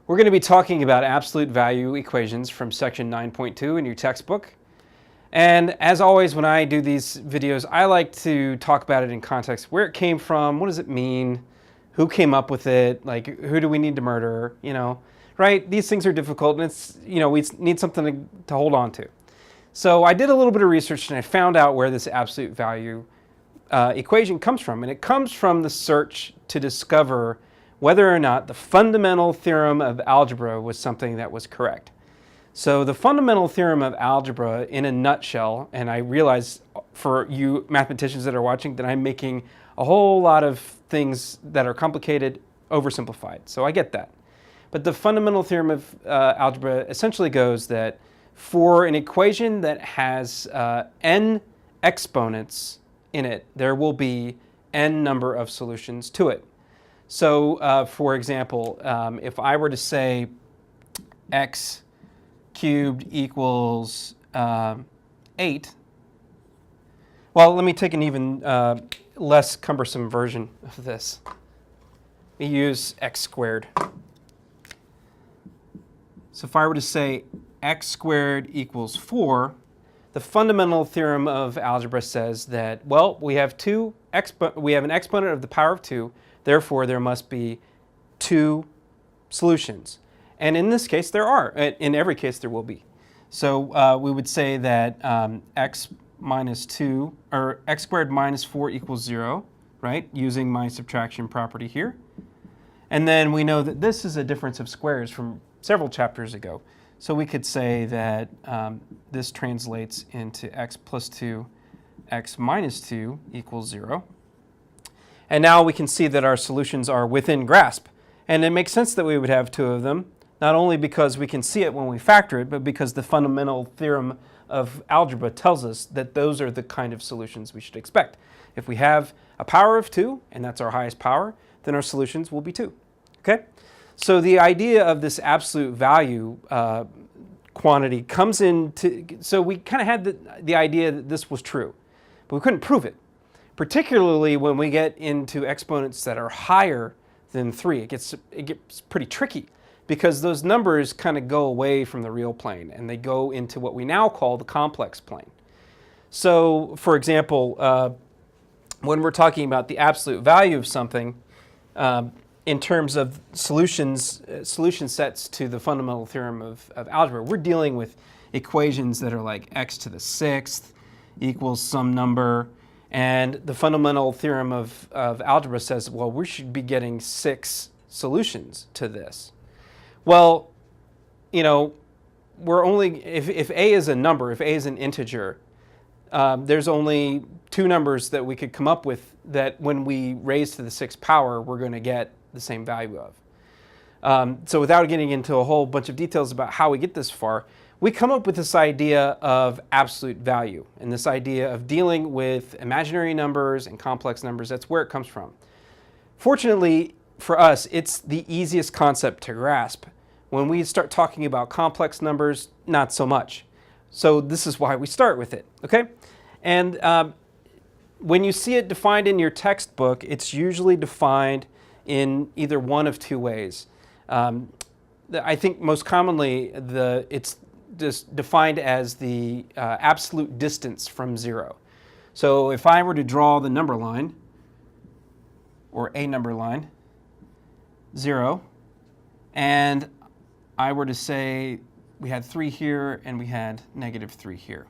We're going to be talking about absolute value equations from section 9.2 in your textbook. And as always, when I do these videos, I like to talk about it in context, where it came from, what does it mean, who came up with it, like who do we need to murder, right? These things are difficult, and it's, we need something to hold on to. So I did a little bit of research and I found out where this absolute value equation comes from. And it comes from the search to discover whether or not the fundamental theorem of algebra was something that was correct. So the fundamental theorem of algebra in a nutshell, and I realize for you mathematicians that are watching that I'm making a whole lot of things that are complicated oversimplified. So I get that. But the fundamental theorem of algebra essentially goes that for an equation that has n exponents in it, there will be n number of solutions to it. So, for example, if I were to say x cubed equals 8, well, let me take an even less cumbersome version of this. We use x squared. So if I were to say x squared equals 4, the fundamental theorem of algebra says that, well, we have an exponent of the power of 2, therefore there must be 2 solutions. And in this case, there are. In every case, there will be. So we would say that x minus 2, or x squared minus 4 equals 0, right, using my subtraction property here. And then we know that this is a difference of squares from several chapters ago. So we could say that this translates into x plus 2, x minus 2 equals 0. And now we can see that our solutions are within grasp. And it makes sense that we would have 2 of them, not only because we can see it when we factor it, but because the fundamental theorem of algebra tells us that those are the kind of solutions we should expect. If we have a power of 2, and that's our highest power, then our solutions will be 2. Okay? So the idea of this absolute value quantity comes into, so we kind of had the idea that this was true, but we couldn't prove it. Particularly when we get into exponents that are higher than 3. It gets pretty tricky because those numbers kind of go away from the real plane and they go into what we now call the complex plane. So, for example, when we're talking about the absolute value of something, in terms of solution sets to the fundamental theorem of algebra, we're dealing with equations that are like x to the 6th equals some number. And the fundamental theorem of algebra says, well, we should be getting 6 solutions to this. Well, we're only, if a is a number, if a is an integer, there's only 2 numbers that we could come up with that when we raise to the 6th power, we're going to get the same value of. So without getting into a whole bunch of details about how we get this far, we come up with this idea of absolute value and this idea of dealing with imaginary numbers and complex numbers. That's where it comes from. Fortunately for us, it's the easiest concept to grasp. When we start talking about complex numbers, not so much. So this is why we start with it, okay? And when you see it defined in your textbook, it's usually defined in either one of 2 ways. I think most commonly it's just defined as the absolute distance from 0. So if I were to draw the number line, or a number line, 0, and I were to say we had 3 here and we had negative 3 here.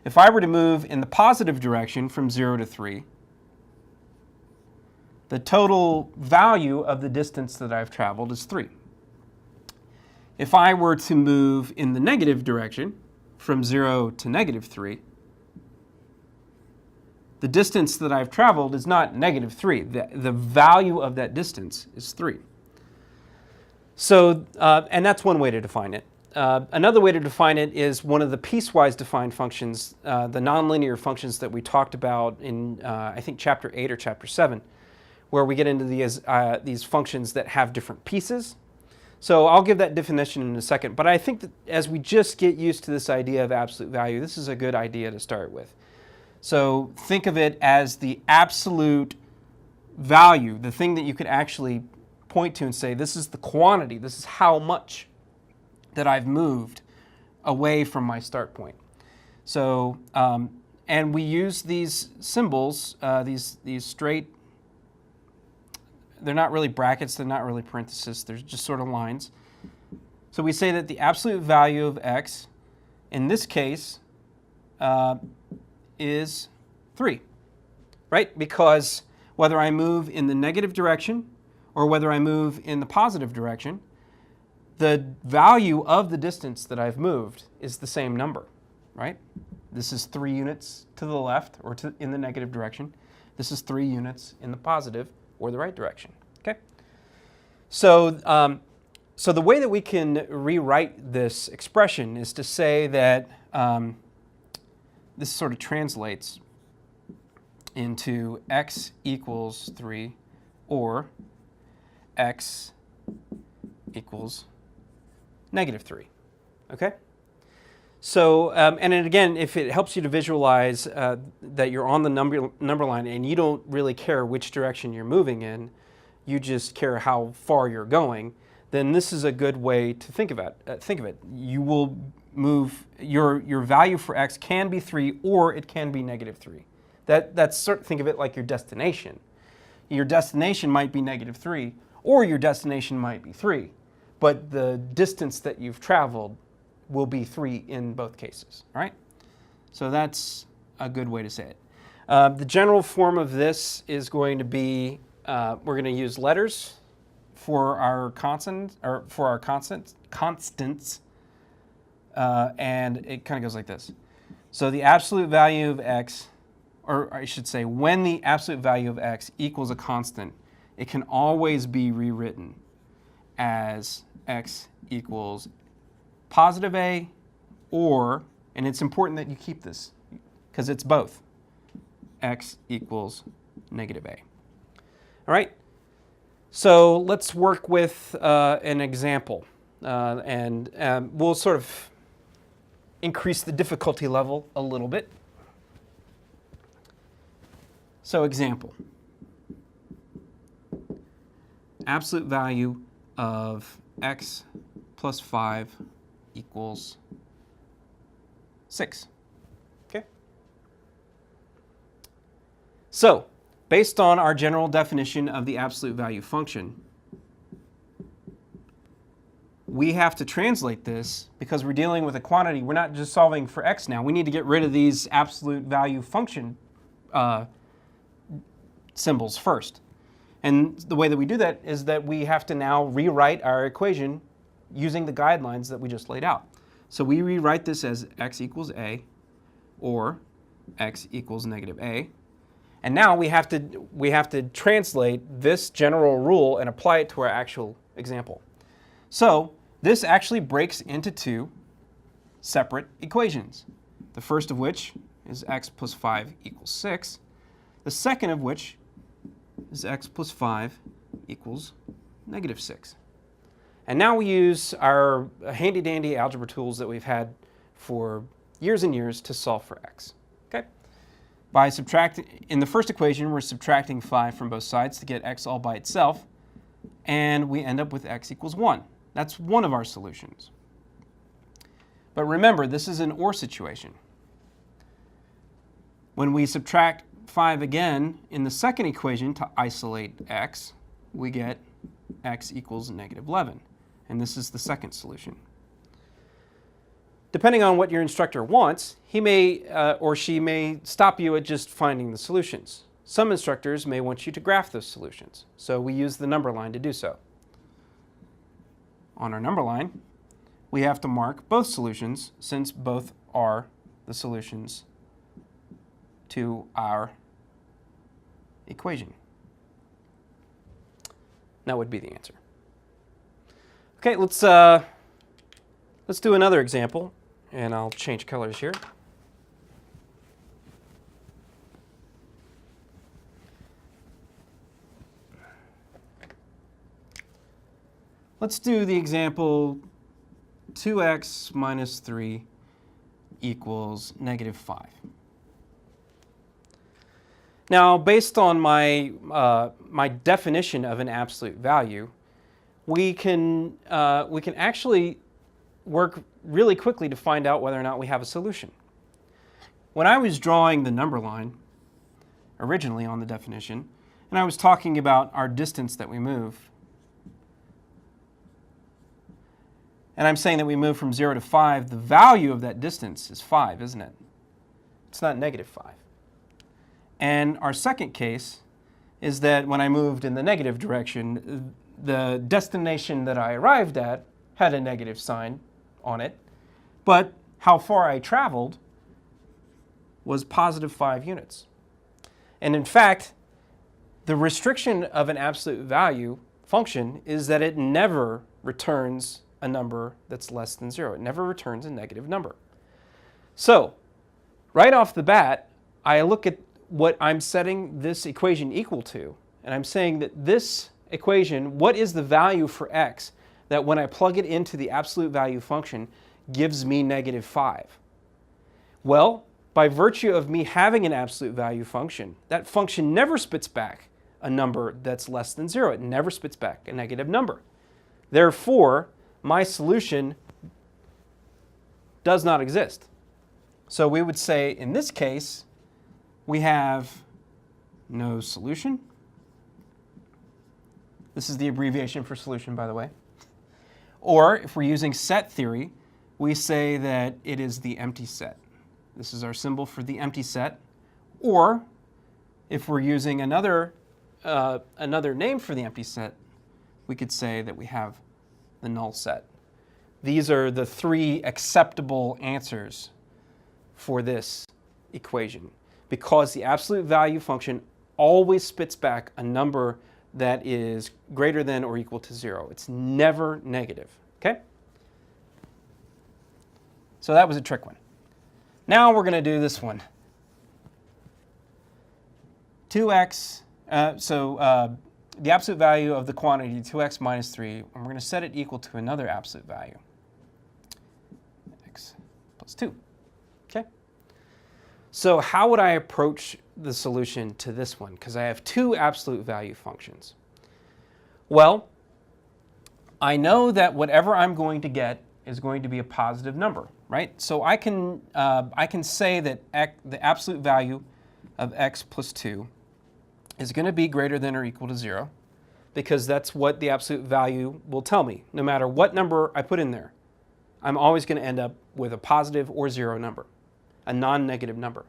If I were to move in the positive direction from 0 to 3, the total value of the distance that I've traveled is 3. If I were to move in the negative direction, from 0 to negative 3, the distance that I've traveled is not negative 3. The value of that distance is 3. So, and that's one way to define it. Another way to define it is one of the piecewise defined functions, the nonlinear functions that we talked about in, I think, Chapter 8 or Chapter 7, where we get into these functions that have different pieces. So I'll give that definition in a second, but I think that as we just get used to this idea of absolute value, this is a good idea to start with. So think of it as the absolute value, the thing that you could actually point to and say, this is the quantity, this is how much that I've moved away from my start point. So, and we use these symbols, these straight, they're not really brackets, they're not really parentheses, they're just sort of lines. So we say that the absolute value of x, in this case, is 3, right? Because whether I move in the negative direction or whether I move in the positive direction, the value of the distance that I've moved is the same number, right? This is 3 units to the left or in the negative direction. This is 3 units in the positive or the right direction, okay? So, so the way that we can rewrite this expression is to say that this sort of translates into x equals 3 or x equals negative 3, okay? So, and then again, if it helps you to visualize that you're on the number line and you don't really care which direction you're moving in, you just care how far you're going, then this is a good way to think of it. You will move, your value for x can be 3 or it can be negative 3. Think of it like your destination. Your destination might be negative 3 or your destination might be 3, but the distance that you've traveled will be 3 in both cases, right? So that's a good way to say it. The general form of this is going to be, we're going to use letters for our constant, or for our constants, and it kind of goes like this. So the absolute value of x, or I should say, when the absolute value of x equals a constant, it can always be rewritten as x equals positive a, or, and it's important that you keep this because it's both, x equals negative a. All right, so let's work with an example, and we'll sort of increase the difficulty level a little bit. So example, absolute value of x plus 5 equals 6. Okay? So, based on our general definition of the absolute value function, we have to translate this because we're dealing with a quantity. We're not just solving for x now. We need to get rid of these absolute value function symbols first. And the way that we do that is that we have to now rewrite our equation using the guidelines that we just laid out. So we rewrite this as x equals a or x equals negative a. And now we have to translate this general rule and apply it to our actual example. So this actually breaks into 2 separate equations. The first of which is x plus 5 equals 6. The second of which is x plus 5 equals negative 6. And now we use our handy-dandy algebra tools that we've had for years and years to solve for x. Okay? By subtracting, in the first equation, we're subtracting 5 from both sides to get x all by itself, and we end up with x equals 1. That's one of our solutions. But remember, this is an OR situation. When we subtract 5 again in the second equation to isolate x, we get x equals negative 11. And this is the second solution. Depending on what your instructor wants, he may or she may stop you at just finding the solutions. Some instructors may want you to graph those solutions, so we use the number line to do so. On our number line, we have to mark both solutions since both are the solutions to our equation. That would be the answer. Okay, let's do another example, and I'll change colors here. Let's do the example 2x minus 3 equals negative 5. Now, based on my, my definition of an absolute value, we can actually work really quickly to find out whether or not we have a solution. When I was drawing the number line originally on the definition, and I was talking about our distance that we move, and I'm saying that we move from 0 to 5, the value of that distance is 5, isn't it? It's not negative 5. And our second case is that when I moved in the negative direction, the destination that I arrived at had a negative sign on it, but how far I traveled was positive 5 units. And in fact, the restriction of an absolute value function is that it never returns a number that's less than 0. It never returns a negative number. So, right off the bat, I look at what I'm setting this equation equal to, and I'm saying that this equation, what is the value for x that when I plug it into the absolute value function gives me negative 5? Well, by virtue of me having an absolute value function, that function never spits back a number that's less than 0. It never spits back a negative number. Therefore, my solution does not exist. So we would say, in this case, we have no solution. This is the abbreviation for solution, by the way. Or if we're using set theory, we say that it is the empty set. This is our symbol for the empty set. Or if we're using another name for the empty set, we could say that we have the null set. These are the three acceptable answers for this equation, because the absolute value function always spits back a number that is greater than or equal to 0. It's never negative, okay? So that was a trick one. Now we're going to do this one. 2x, the absolute value of the quantity 2x minus 3, and we're going to set it equal to another absolute value, x plus 2. Okay? So how would I approach the solution to this one? Because I have two absolute value functions. Well, I know that whatever I'm going to get is going to be a positive number, right? So I can say that the absolute value of x plus 2 is going to be greater than or equal to 0, because that's what the absolute value will tell me. No matter what number I put in there, I'm always going to end up with a positive or 0 number, a non-negative number.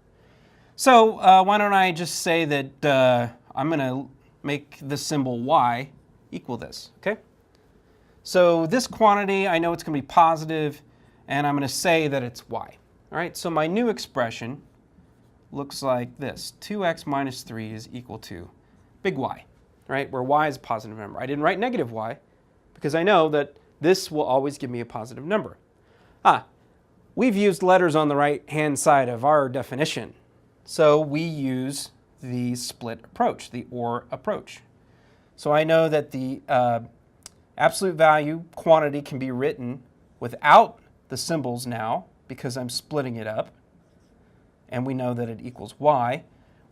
So why don't I just say that I'm going to make the symbol y equal this, okay? So this quantity, I know it's going to be positive, and I'm going to say that it's y. All right, so my new expression looks like this. 2x minus 3 is equal to big Y, right, where y is a positive number. I didn't write negative y because I know that this will always give me a positive number. We've used letters on the right-hand side of our definition, so we use the split approach, the OR approach. So I know that the absolute value quantity can be written without the symbols now because I'm splitting it up, and we know that it equals y,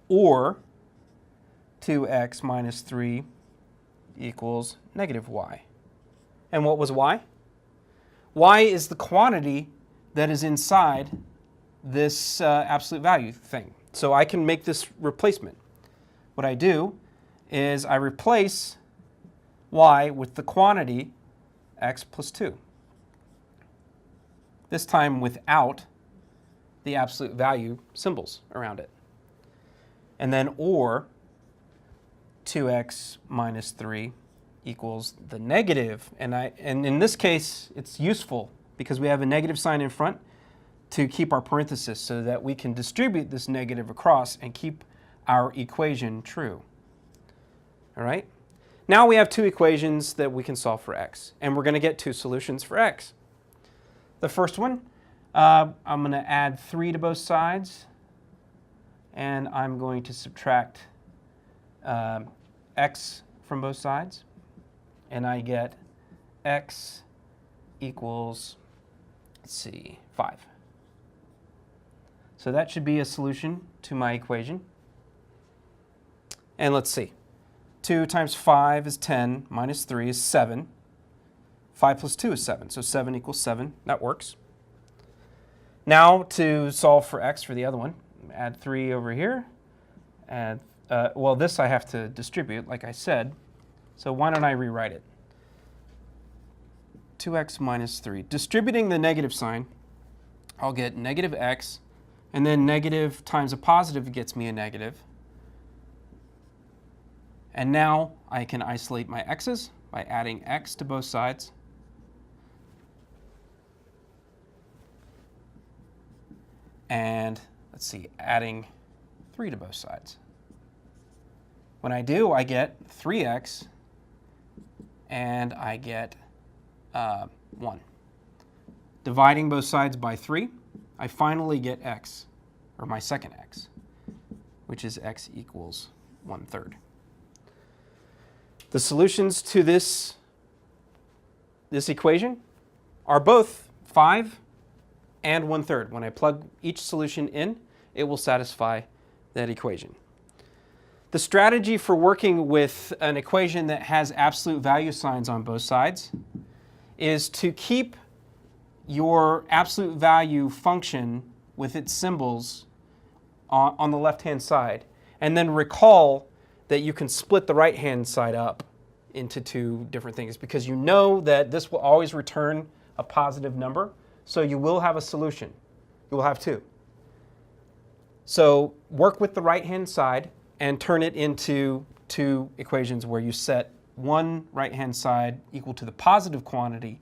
or 2x minus 3 equals negative y. And what was y? Y is the quantity that is inside this absolute value thing. So I can make this replacement. What I do is I replace y with the quantity x plus 2. This time without the absolute value symbols around it. And then or 2x minus 3 equals the negative. And in this case, it's useful because we have a negative sign in front to keep our parenthesis so that we can distribute this negative across and keep our equation true. All right? Now we have two equations that we can solve for x, and we're going to get two solutions for x. The first one, I'm going to add 3 to both sides, and I'm going to subtract x from both sides, and I get x equals, let's see, 5. So that should be a solution to my equation. And let's see. 2 times 5 is 10, minus 3 is 7. 5 plus 2 is 7, so 7 equals 7. That works. Now to solve for x for the other one, add 3 over here. Add, well, this I have to distribute, like I said. So why don't I rewrite it? 2x minus 3. Distributing the negative sign, I'll get negative x, and then negative times a positive gets me a negative. And now I can isolate my x's by adding x to both sides. And let's see, adding 3 to both sides. When I do, I get 3x, and I get 1. Dividing both sides by 3, I finally get x, or my second x, which is x equals 1/3. The solutions to this equation are both 5 and 1/3. When I plug each solution in, it will satisfy that equation. The strategy for working with an equation that has absolute value signs on both sides is to keep your absolute value function with its symbols on the left-hand side, and then recall that you can split the right-hand side up into two different things, because you know that this will always return a positive number, so you will have a solution. You will have two. So work with the right-hand side and turn it into two equations where you set one right-hand side equal to the positive quantity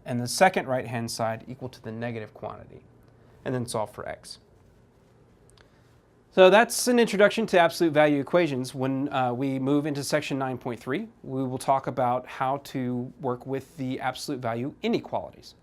and the second right-hand side equal to the negative quantity, and then solve for x. So that's an introduction to absolute value equations. When we move into section 9.3, we will talk about how to work with the absolute value inequalities.